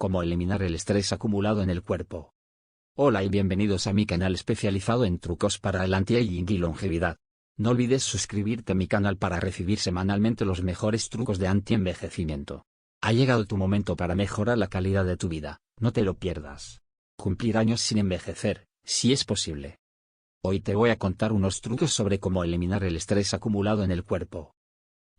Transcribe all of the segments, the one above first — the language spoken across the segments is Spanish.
Cómo eliminar el estrés acumulado en el cuerpo. Hola y bienvenidos a mi canal especializado en trucos para el anti-aging y longevidad. No olvides suscribirte a mi canal para recibir semanalmente los mejores trucos de anti-envejecimiento. Ha llegado tu momento para mejorar la calidad de tu vida, no te lo pierdas. Cumplir años sin envejecer, si es posible. Hoy te voy a contar unos trucos sobre cómo eliminar el estrés acumulado en el cuerpo.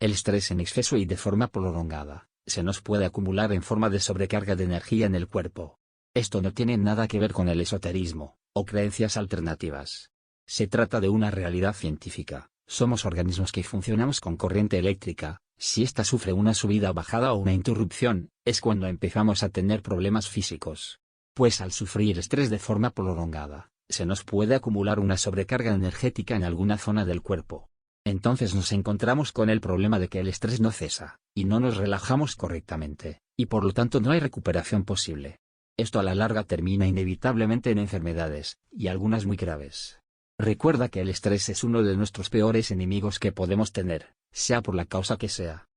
El estrés en exceso y de forma prolongada se nos puede acumular en forma de sobrecarga de energía en el cuerpo. Esto no tiene nada que ver con el esoterismo o creencias alternativas. Se trata de una realidad científica. Somos organismos que funcionamos con corriente eléctrica. Si ésta sufre una subida o bajada o una interrupción, es cuando empezamos a tener problemas físicos. Pues al sufrir estrés de forma prolongada, se nos puede acumular una sobrecarga energética en alguna zona del cuerpo. Entonces nos encontramos con el problema de que el estrés no cesa, y no nos relajamos correctamente, y por lo tanto no hay recuperación posible. Esto a la larga termina inevitablemente en enfermedades, y algunas muy graves. Recuerda que el estrés es uno de nuestros peores enemigos que podemos tener, sea por la causa que sea.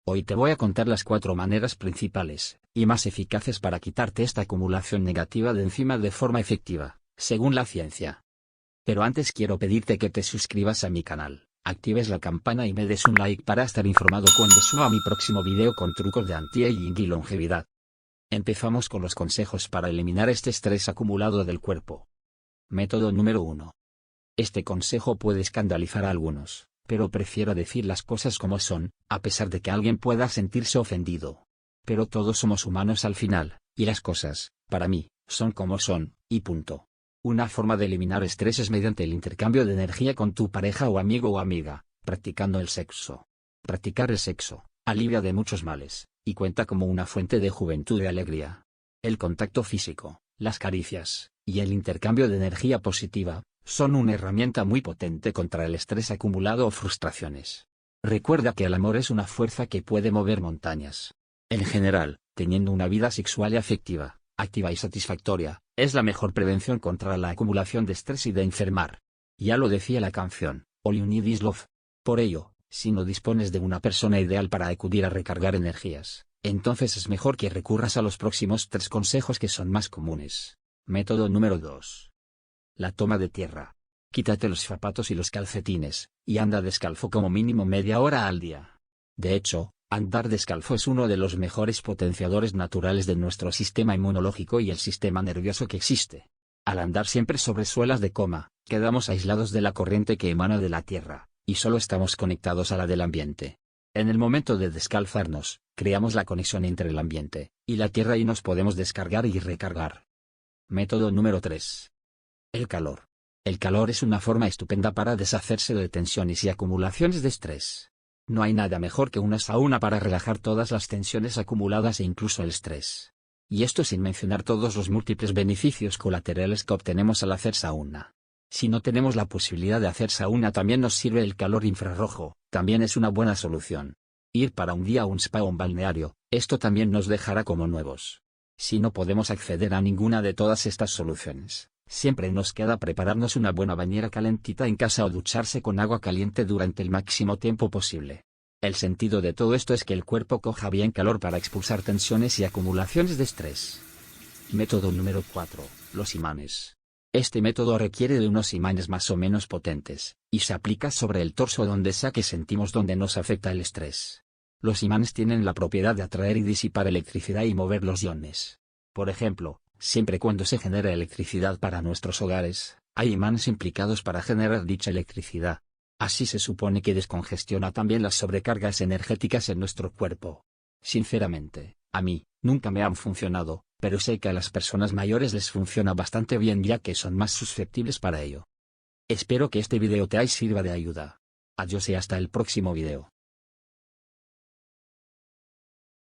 Hoy te voy a contar las 4 maneras principales, y más eficaces para quitarte esta acumulación negativa de encima de forma efectiva, según la ciencia. Pero antes quiero pedirte que te suscribas a mi canal, actives la campana y me des un like para estar informado cuando suba mi próximo video con trucos de anti-aging y longevidad. Empezamos con los consejos para eliminar este estrés acumulado del cuerpo. Método número 1. Este consejo puede escandalizar a algunos, pero prefiero decir las cosas como son, a pesar de que alguien pueda sentirse ofendido. Pero todos somos humanos al final, y las cosas, para mí, son como son, y punto. Una forma de eliminar estrés es mediante el intercambio de energía con tu pareja o amigo o amiga, practicando el sexo. Practicar el sexo alivia de muchos males, y cuenta como una fuente de juventud y alegría. El contacto físico, las caricias, y el intercambio de energía positiva, son una herramienta muy potente contra el estrés acumulado o frustraciones. Recuerda que el amor es una fuerza que puede mover montañas. En general, teniendo una vida sexual y afectiva, activa y satisfactoria, es la mejor prevención contra la acumulación de estrés y de enfermar. Ya lo decía la canción, All You Need Is Love. Por ello, si no dispones de una persona ideal para acudir a recargar energías, entonces es mejor que recurras a los próximos 3 consejos que son más comunes. Método número 2. La toma de tierra. Quítate los zapatos y los calcetines, y anda descalzo como mínimo media hora al día. De hecho, andar descalzo es uno de los mejores potenciadores naturales de nuestro sistema inmunológico y el sistema nervioso que existe. Al andar siempre sobre suelas de goma, quedamos aislados de la corriente que emana de la tierra, y solo estamos conectados a la del ambiente. En el momento de descalzarnos, creamos la conexión entre el ambiente y la tierra y nos podemos descargar y recargar. Método número 3. El calor. El calor es una forma estupenda para deshacerse de tensiones y acumulaciones de estrés. No hay nada mejor que una sauna para relajar todas las tensiones acumuladas e incluso el estrés. Y esto sin mencionar todos los múltiples beneficios colaterales que obtenemos al hacer sauna. Si no tenemos la posibilidad de hacer sauna, también nos sirve el calor infrarrojo, también es una buena solución. Ir para un día a un spa o un balneario, esto también nos dejará como nuevos. Si no podemos acceder a ninguna de todas estas soluciones, siempre nos queda prepararnos una buena bañera calentita en casa o ducharse con agua caliente durante el máximo tiempo posible. El sentido de todo esto es que el cuerpo coja bien calor para expulsar tensiones y acumulaciones de estrés. Método número 4. Los imanes. Este método requiere de unos imanes más o menos potentes, y se aplica sobre el torso donde sea que sentimos donde nos afecta el estrés. Los imanes tienen la propiedad de atraer y disipar electricidad y mover los iones. Por ejemplo, siempre cuando se genera electricidad para nuestros hogares, hay imanes implicados para generar dicha electricidad. Así se supone que descongestiona también las sobrecargas energéticas en nuestro cuerpo. Sinceramente, a mí, nunca me han funcionado, pero sé que a las personas mayores les funciona bastante bien ya que son más susceptibles para ello. Espero que este video te sirva de ayuda. Adiós y hasta el próximo video.